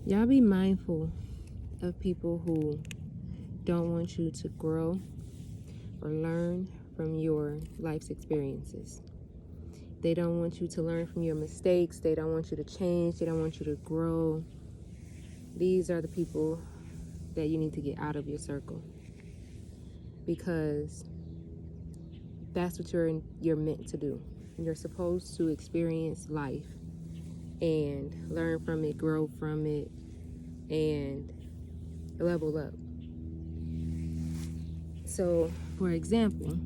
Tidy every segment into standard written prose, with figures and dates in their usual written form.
Y'all be mindful of people who don't want you to grow or learn from your life's experiences. They don't want you to learn from your mistakes. They don't want you to change. They don't want you to grow. These are the people that you need to get out of your circle, because that's what you're meant to do. You're supposed to experience life and learn from it, grow from it, and level up. So, for example,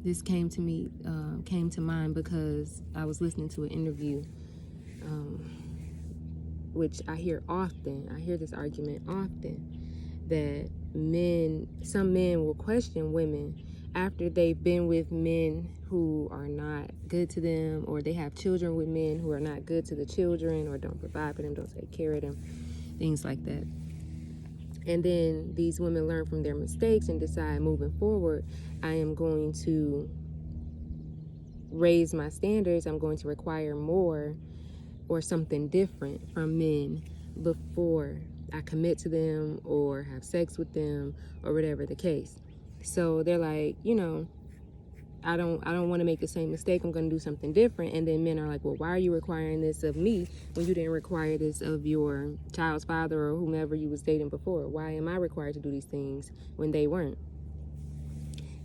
this came to mind because I was listening to an interview, which I hear often. I hear this argument often, that some men will question women after they've been with men who are not good to them, or they have children with men who are not good to the children, or don't provide for them, don't take care of them, things like that. And then these women learn from their mistakes and decide, moving forward, I am going to raise my standards. I'm going to require more or something different from men before I commit to them or have sex with them or whatever the case. So they're like, I don't want to make the same mistake. I'm going to do something different. And then men are like, well, why are you requiring this of me when you didn't require this of your child's father or whomever you was dating before? Why am I required to do these things when they weren't?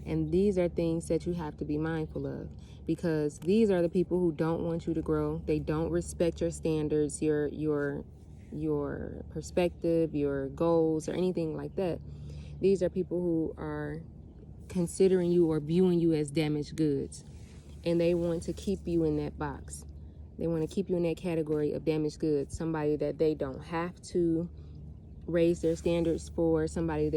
And these are things that you have to be mindful of, because these are the people who don't want you to grow. They don't respect your standards, your perspective, your goals, or anything like that. These are people who are considering you or viewing you as damaged goods, and they want to keep you in that box. They want to keep you in that category of damaged goods, somebody that they don't have to raise their standards for, somebody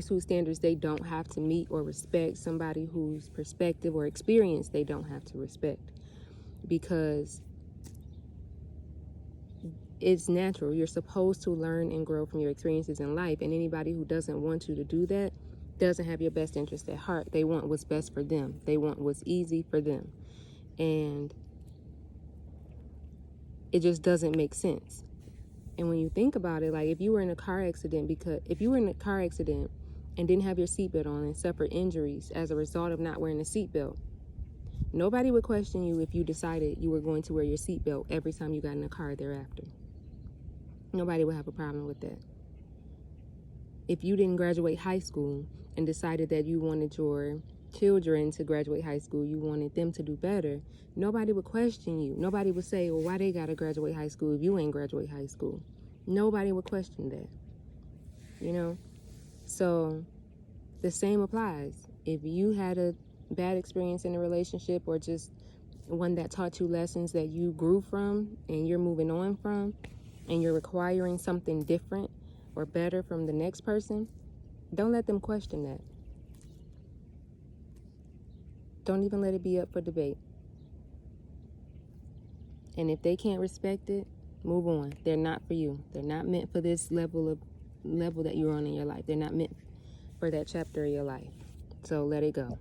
whose standards they don't have to meet or respect, somebody whose perspective or experience they don't have to respect, because it's natural. You're supposed to learn and grow from your experiences in life, and anybody who doesn't want you to do that doesn't have your best interest at heart. They want what's best for them. They want what's easy for them, and it just doesn't make sense. And when you think about it, like if you were in a car accident and didn't have your seatbelt on and suffered injuries as a result of not wearing a seatbelt, nobody would question you if you decided you were going to wear your seatbelt every time you got in a car thereafter. Nobody would have a problem with that. If you didn't graduate high school and decided that you wanted your children to graduate high school, you wanted them to do better, nobody would question you. Nobody would say, well, why they gotta graduate high school if you ain't graduate high school? Nobody would question that, So the same applies. If you had a bad experience in a relationship, or just one that taught you lessons that you grew from and you're moving on from, and you're requiring something different or better from the next person, don't let them question that. Don't even let it be up for debate. And if they can't respect it, move on. They're not for you. They're not meant for this level that you're on in your life. They're not meant for that chapter of your life. So let it go.